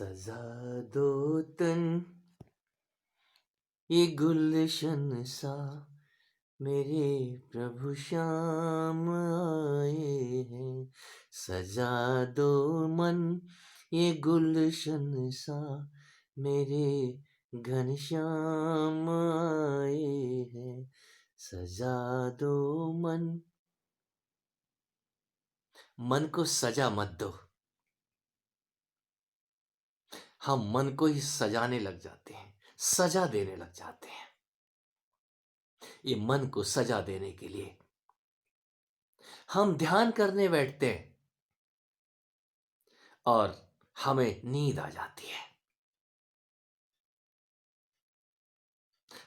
सजा दो तन ये गुलशन सा मेरे प्रभु श्याम आए हैं। सजा दो मन ये गुलशन सा मेरे घनश्याम आए हैं। सजा दो मन। मन को सजा मत दो, हम मन को ही सजाने लग जाते हैं, सजा देने लग जाते हैं। ये मन को सजा देने के लिए हम ध्यान करने बैठते हैं और हमें नींद आ जाती है,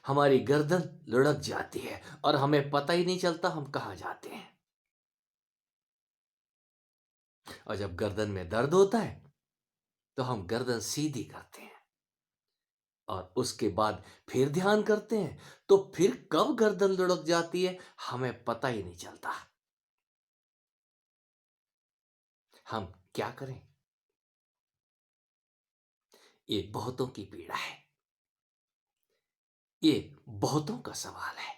हमारी गर्दन लुढ़क जाती है और हमें पता ही नहीं चलता हम कहां जाते हैं। और जब गर्दन में दर्द होता है तो हम गर्दन सीधी करते हैं और उसके बाद फिर ध्यान करते हैं तो फिर कब गर्दन लुढ़क जाती है हमें पता ही नहीं चलता। हम क्या करें? ये बहुतों की पीड़ा है, ये बहुतों का सवाल है।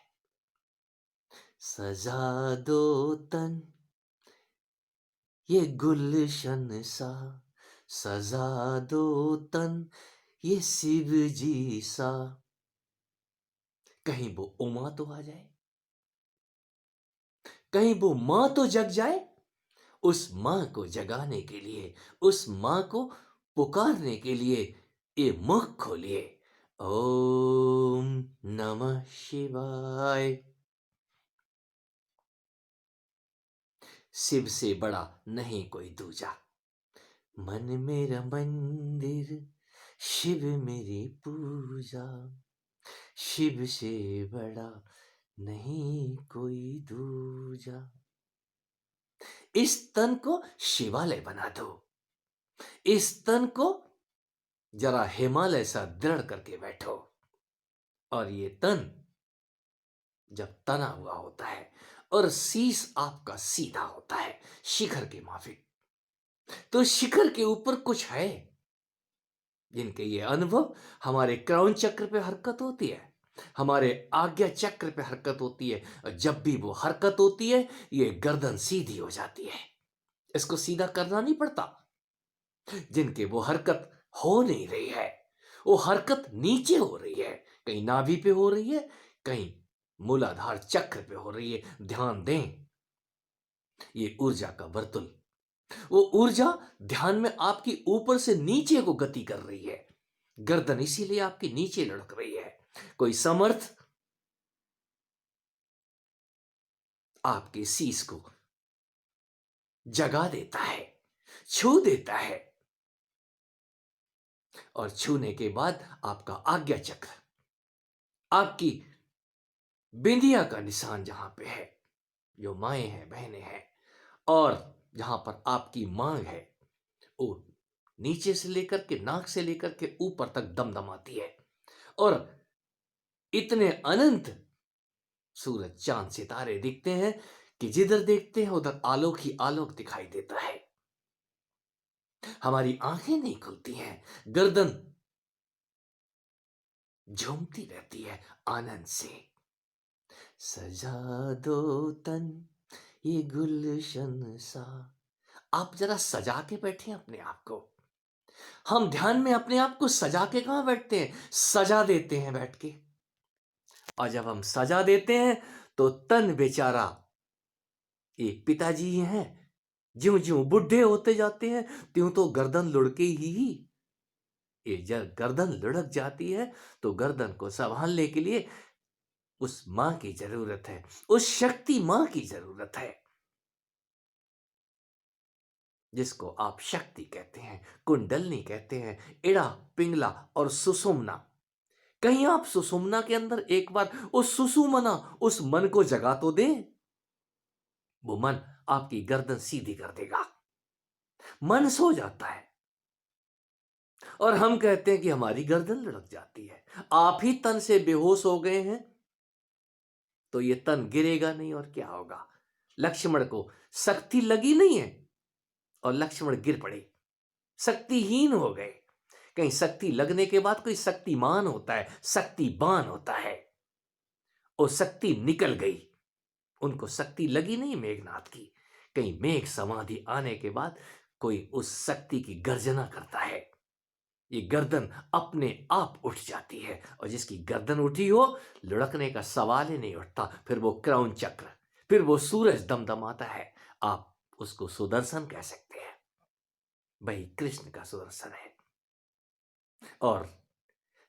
सजा दो तन ये गुलशन सा, सजा दो तन ये शिव जी सा। कहीं वो उमा तो आ जाए, कहीं वो मां तो जग जाए। उस मां को जगाने के लिए, उस मां को पुकारने के लिए ये मुख खोलिए। ओम नमः शिवाय। शिव से बड़ा नहीं कोई दूजा। मन मेरा मंदिर, शिव मेरी पूजा। शिव से बड़ा नहीं कोई दूजा। इस तन को शिवालय बना दो, इस तन को जरा हिमालय सा दृढ़ करके बैठो। और ये तन जब तना हुआ होता है और शीश आपका सीधा होता है शिखर के माफिक, तो शिखर के ऊपर कुछ है जिनके ये अनुभव हमारे क्राउन चक्र पे हरकत होती है, हमारे आज्ञा चक्र पे हरकत होती है। और जब भी वो हरकत होती है ये गर्दन सीधी हो जाती है, इसको सीधा करना नहीं पड़ता। जिनके वो हरकत हो नहीं रही है, वो हरकत नीचे हो रही है, कहीं नाभि पे हो रही है, कहीं मूलाधार चक्र पे हो रही है। ध्यान दें, ये ऊर्जा का वर्तुल, वो ऊर्जा ध्यान में आपकी ऊपर से नीचे को गति कर रही है। गर्दन इसीलिए आपकी नीचे लुढ़क रही है। कोई समर्थ आपके शीश को जगा देता है, छू देता है। और छूने के बाद आपका आज्ञा चक्र, आपकी बिंदिया का निशान जहां पे है, जो माएं हैं, बहनें हैं, और जहां पर आपकी मांग है, वो नीचे से लेकर के नाक से लेकर के ऊपर तक दमदमाती है। और इतने अनंत सूरज चांद सितारे दिखते हैं कि जिधर देखते हैं उधर आलोक ही आलोक दिखाई देता है। हमारी आंखें नहीं खुलती हैं, गर्दन झूमती रहती है आनंद से। सजा दो तन ये गुलशन सा। आप जरा सजा के बैठे अपने आप को। हम ध्यान में अपने आप को सजा के कहां बैठते हैं, सजा देते हैं बैठ के। और जब हम सजा देते हैं तो तन बेचारा, ये पिताजी हैं, ज्यों ज्यों बुढ़े होते जाते हैं त्यों तो गर्दन लुढ़के ही ये जब गर्दन लुढ़क जाती है तो गर्दन को संभालने के लिए उस मां की जरूरत है, उस शक्ति मां की जरूरत है, जिसको आप शक्ति कहते हैं, कुंडलनी कहते हैं, इड़ा, पिंगला और सुषुम्ना। कहीं आप सुषुम्ना के अंदर एक बार उस सुषुमना, उस मन को जगा तो दें। वो मन आपकी गर्दन सीधी कर देगा। मन सो जाता है और हम कहते हैं कि हमारी गर्दन लुढ़क जाती है। आप ही तन से बेहोश हो गए हैं तो ये तन गिरेगा नहीं और क्या होगा। लक्ष्मण को शक्ति लगी नहीं है और लक्ष्मण गिर पड़े, शक्तिहीन हो गए। कहीं शक्ति लगने के बाद कोई शक्तिमान होता है, शक्तिवान होता है। वो शक्ति निकल गई, उनको शक्ति लगी नहीं मेघनाथ की। कहीं मेघ समाधि आने के बाद कोई उस शक्ति की गर्जना करता है, ये गर्दन अपने आप उठ जाती है, और जिसकी गर्दन उठी हो लुढ़कने का सवाल ही नहीं उठता। फिर वो क्राउन चक्र, फिर वो सूरज दमदमाता है। आप उसको सुदर्शन कह सकते हैं, वही कृष्ण का सुदर्शन है। और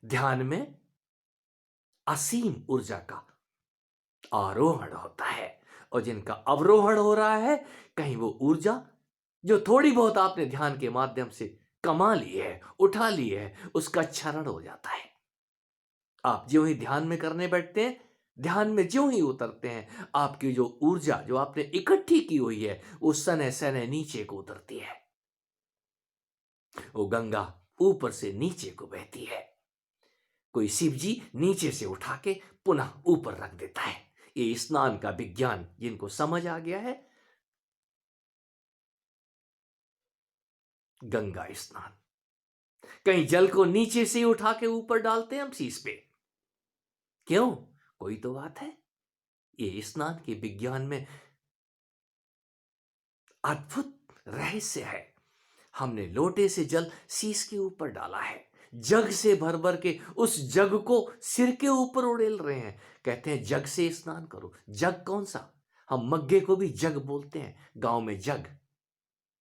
ध्यान में असीम ऊर्जा का आरोहण होता है, और जिनका अवरोहण हो रहा है, कहीं वो ऊर्जा जो थोड़ी बहुत आपने ध्यान के माध्यम से कमा ली है, उठा ली है, उसका क्षरण हो जाता है। आप ज्यों ही ध्यान में करने बैठते हैं, ध्यान में ज्यों ही उतरते हैं, आपकी जो ऊर्जा जो आपने इकट्ठी की हुई है, वो सने सने नीचे को उतरती है। वो गंगा ऊपर से नीचे को बहती है। कोई शिव जी नीचे से उठा के पुनः ऊपर रख देता है। ये स्नान का विज्ञान जिनको समझ आ गया है, गंगा स्नान। कहीं जल को नीचे से उठा के ऊपर डालते हैं हम शीश पे, क्यों? कोई तो बात है। ये स्नान के विज्ञान में अद्भुत रहस्य है। हमने लोटे से जल शीश के ऊपर डाला है, जग से भर भर के उस जग को सिर के ऊपर उड़ेल रहे हैं। कहते हैं जग से स्नान करो। जग कौन सा? हम मग्गे को भी जग बोलते हैं, गांव में जग।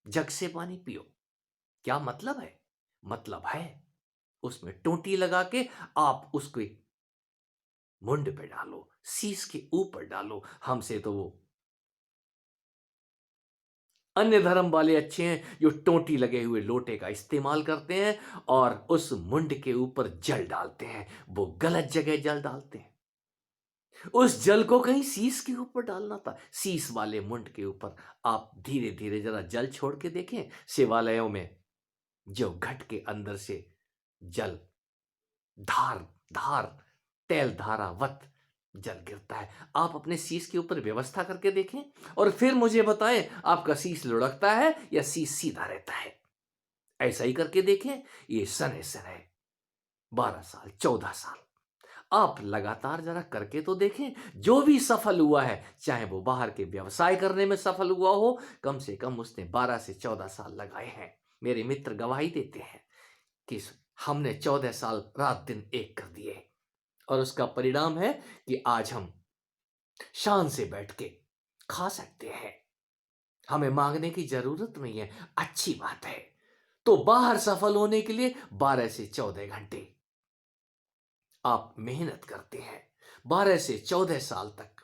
जग से पानी पियो, क्या मतलब है? मतलब है उसमें टोटी लगा के आप उसको मुंड पे डालो, शीश के ऊपर डालो। हमसे तो वो अन्य धर्म वाले अच्छे हैं जो टोटी लगे हुए लोटे का इस्तेमाल करते हैं और उस मुंड के ऊपर जल डालते हैं। वो गलत जगह जल डालते हैं। उस जल को कहीं शीश के ऊपर डालना था, शीश वाले मुंड के ऊपर। आप धीरे धीरे जरा जल छोड़ के देखें, शिवालयों में जो घट के अंदर से जल धार धार तेल धारावत जल गिरता है। आप अपने शीश के ऊपर व्यवस्था करके देखें और फिर मुझे बताएं, आपका शीश लुढ़कता है या शीश सीधा रहता है? ऐसा ही करके देखें। ये सने सने 12 साल 14 साल आप लगातार जरा करके तो देखें। जो भी सफल हुआ है, चाहे वो बाहर के व्यवसाय करने में सफल हुआ हो, कम से कम उसने 12 से 14 साल लगाए हैं। मेरे मित्र गवाही देते हैं कि हमने 14 साल रात दिन एक कर दिए, और उसका परिणाम है कि आज हम शान से बैठ के खा सकते हैं। हमें मांगने की जरूरत नहीं है। अच्छी बात है। तो बाहर सफल होने के लिए 12 से 14 घंटे आप मेहनत करते हैं। 12 से 14 साल तक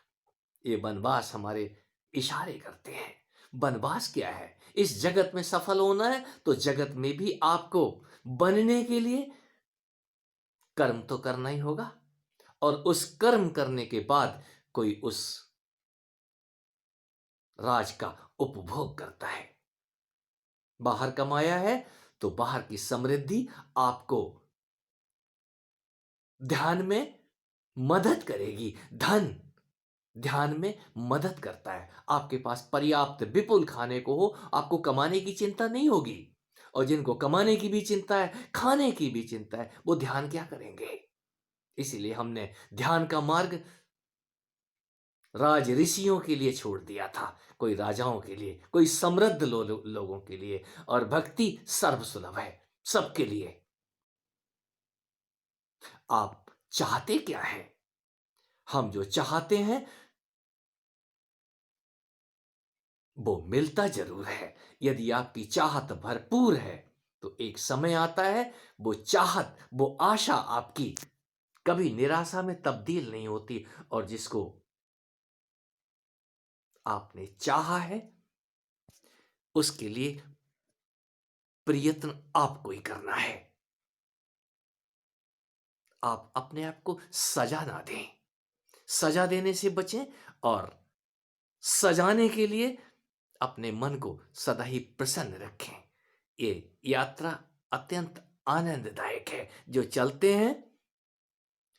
ये वनवास हमारे इशारे करते हैं। वनवास क्या है? इस जगत में सफल होना है तो जगत में भी आपको बनने के लिए कर्म तो करना ही होगा, और उस कर्म करने के बाद कोई उस राज का उपभोग करता है। बाहर कमाया है तो बाहर की समृद्धि आपको ध्यान में मदद करेगी। धन ध्यान में मदद करता है। आपके पास पर्याप्त विपुल खाने को हो, आपको कमाने की चिंता नहीं होगी। और जिनको कमाने की भी चिंता है, खाने की भी चिंता है, वो ध्यान क्या करेंगे? इसीलिए हमने ध्यान का मार्ग राज ऋषियों के लिए छोड़ दिया था, कोई राजाओं के लिए, कोई समृद्ध लोगों के लिए। और भक्ति सर्वसुलभ है सबके लिए। आप चाहते क्या है? हम जो चाहते हैं वो मिलता जरूर है। यदि आपकी चाहत भरपूर है तो एक समय आता है, वो चाहत, वो आशा आपकी कभी निराशा में तब्दील नहीं होती। और जिसको आपने चाहा है उसके लिए प्रयत्न आपको ही करना है। आप अपने आप को सजा ना दें, सजा देने से बचें, और सजाने के लिए अपने मन को सदा ही प्रसन्न रखें। ये यात्रा अत्यंत आनंददायक है। जो चलते हैं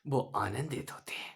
वो आनंदित होते हैं।